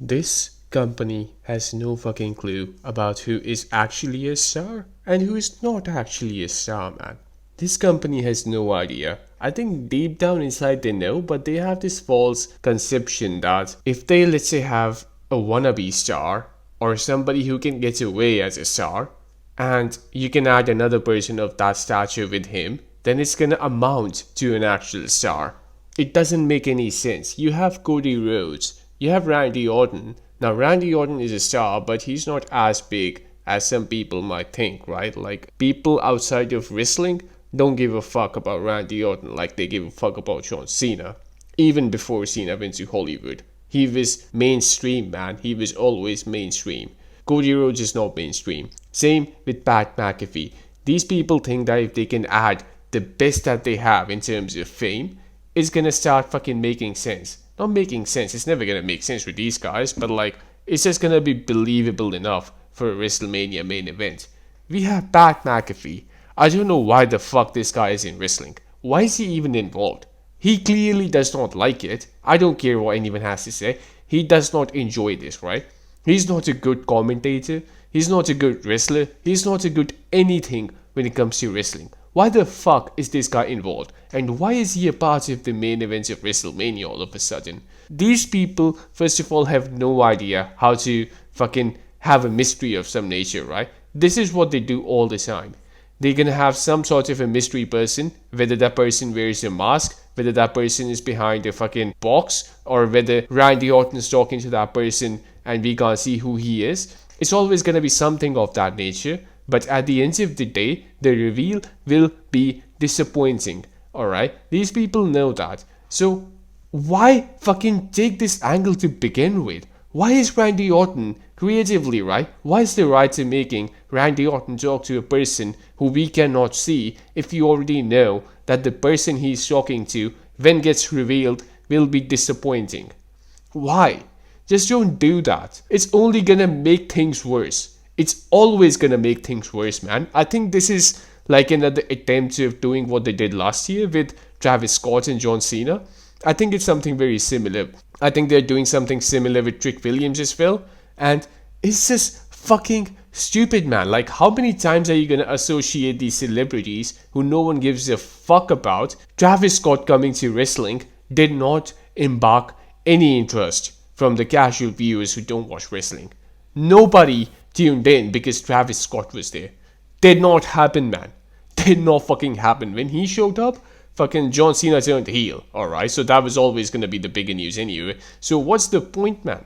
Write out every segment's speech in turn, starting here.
This company has no fucking clue about who is actually a star and who is not actually a star, man. This company has no idea. I think deep down inside they know, but they have this false conception that if they, let's say, have a wannabe star or somebody who can get away as a star, and you can add another person of that stature with him, then it's gonna amount to an actual star. It doesn't make any sense. You have Cody Rhodes, you have Randy Orton. Now, Randy Orton is a star, but he's not as big as some people might think, right? Like, people outside of wrestling don't give a fuck about Randy Orton like they give a fuck about John Cena. Even before Cena went to Hollywood, he was mainstream, man. He was always mainstream. Cody Rhodes is not mainstream. Same with Pat McAfee. These people think that if they can add the best that they have in terms of fame, it's gonna start fucking making sense. Not making sense, it's never gonna make sense with these guys, but like, it's just gonna be believable enough for a WrestleMania main event. We have Pat McAfee. I don't know why the fuck this guy is in wrestling. Why is he even involved? He clearly does not like it. I don't care what anyone has to say. He does not enjoy this, right? He's not a good commentator. He's not a good wrestler. He's not a good anything when it comes to wrestling. Why the fuck is this guy involved? And why is he a part of the main events of WrestleMania all of a sudden? These people, first of all, have no idea how to fucking have a mystery of some nature, right? This is what they do all the time. They're gonna have some sort of a mystery person, whether that person wears a mask, whether that person is behind a fucking box, or whether Randy Orton is talking to that person and we can't see who he is. It's always gonna be something of that nature, but at the end of the day, the reveal will be disappointing. Alright? These people know that. So why fucking take this angle to begin with? Why is Randy Orton creatively, right? Why is the writer making Randy Orton talk to a person who we cannot see if you already know that the person he's talking to, when gets revealed, will be disappointing? Why? Just don't do that. It's only gonna make things worse. It's always gonna make things worse, man. I think this is like another attempt of doing what they did last year with Travis Scott and John Cena. I think it's something very similar. I think they're doing something similar with Trick Williams as well. And it's just fucking stupid, man. Like, how many times are you gonna associate these celebrities who no one gives a fuck about? Travis Scott coming to wrestling did not embark any interest from the casual viewers who don't watch wrestling. Nobody tuned in because Travis Scott was there. Did not happen, man. Did not fucking happen. When he showed up, fucking John Cena turned heel. Alright, so that was always gonna be the bigger news anyway. So what's the point, man?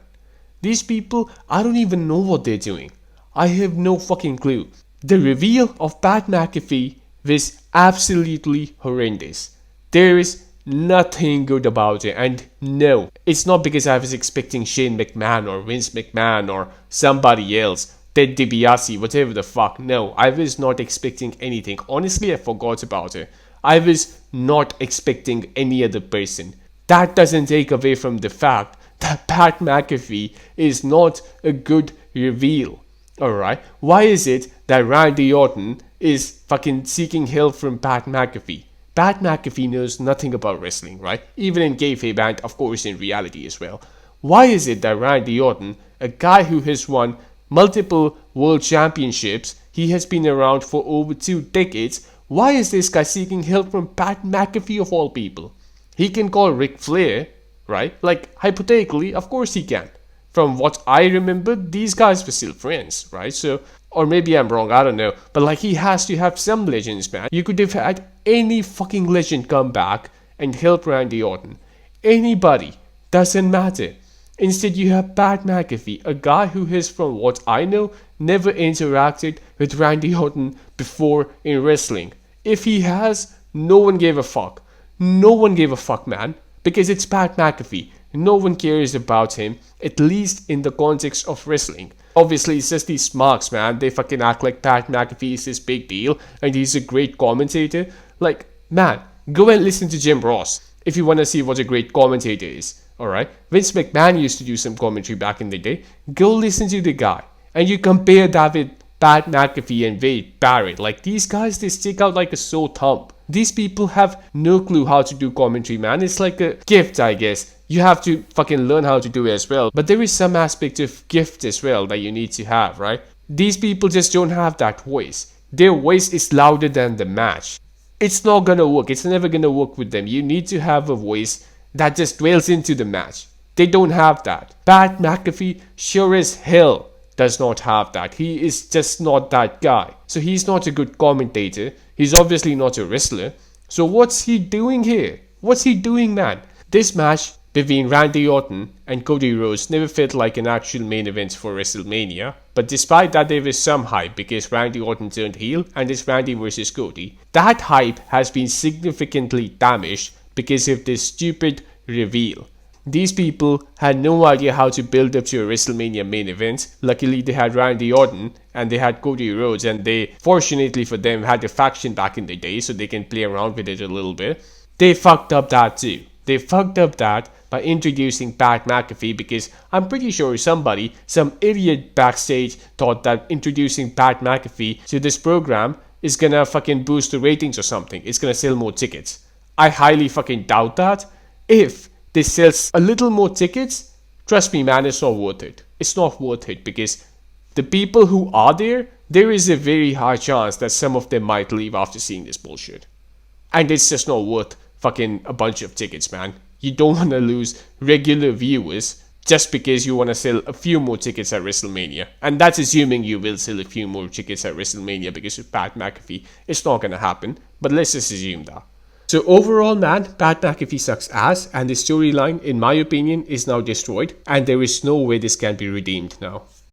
These people, I don't even know what they're doing. I have no fucking clue. The reveal of Pat McAfee was absolutely horrendous. There is nothing good about it, and no, it's not because I was expecting Shane McMahon or Vince McMahon or somebody else, Ted DiBiase, whatever the fuck. No, I was not expecting anything. Honestly, I forgot about it. I was not expecting any other person. That doesn't take away from the fact that Pat McAfee is not a good reveal. Alright? Why is it that Randy Orton is fucking seeking help from Pat McAfee? Pat McAfee knows nothing about wrestling, right? Even in kayfabe and of course in reality as well. Why is it that Randy Orton, a guy who has won multiple world championships, he has been around for over 2 decades, why is this guy seeking help from Pat McAfee of all people? He can call Ric Flair, right? Like, hypothetically, of course he can. From what I remember, these guys were still friends, right? So, or maybe I'm wrong, I don't know. But like, he has to have some legends, man. You could have had any fucking legend come back and help Randy Orton. Anybody. Doesn't matter. Instead, you have Pat McAfee, a guy who has, from what I know, never interacted with Randy Orton before in wrestling. If he has, no one gave a fuck. No one gave a fuck, man. Because it's Pat McAfee. No one cares about him, at least in the context of wrestling. Obviously, it's just these marks, man. They fucking act like Pat McAfee is this big deal and he's a great commentator. Like, man, go and listen to Jim Ross if you want to see what a great commentator is. Alright? Vince McMahon used to do some commentary back in the day. Go listen to the guy. And you compare that with Pat McAfee and Wade Barrett. Like, these guys, they stick out like a sore thumb. These people have no clue how to do commentary, man. It's like a gift, I guess. you have to fucking learn how to do it as well. But there is some aspect of gift as well that you need to have, right? These people just don't have that voice. Their voice is louder than the match. It's not gonna work. It's never gonna work with them. You need to have a voice that just dwells into the match. They don't have that. Pat McAfee sure as hell does not have that. He is just not that guy. So he's not a good commentator. He's obviously not a wrestler. So what's he doing here? What's he doing, man? This match between Randy Orton and Cody Rhodes never felt like an actual main event for WrestleMania, but despite that there was some hype because Randy Orton turned heel and it's Randy versus Cody. That hype has been significantly damaged because of this stupid reveal. These people had no idea how to build up to a WrestleMania main event. Luckily they had Randy Orton and they had Cody Rhodes, and they, fortunately for them, had a faction back in the day so they can play around with it a little bit. They fucked up that too. They fucked up that by introducing Pat McAfee because I'm pretty sure some idiot backstage thought that introducing Pat McAfee to this program is gonna fucking boost the ratings or something. It's gonna sell more tickets. I highly fucking doubt that. If this sells a little more tickets, trust me man, it's not worth it. It's not worth it because the people who are there is a very high chance that some of them might leave after seeing this bullshit. And it's just not worth fucking a bunch of tickets, man. You don't want to lose regular viewers just because you want to sell a few more tickets at WrestleMania. And that's assuming you will sell a few more tickets at WrestleMania because of Pat McAfee. It's not going to happen, but let's just assume that. So overall, man, Pat McAfee sucks ass, and the storyline, in my opinion, is now destroyed, and there is no way this can be redeemed now.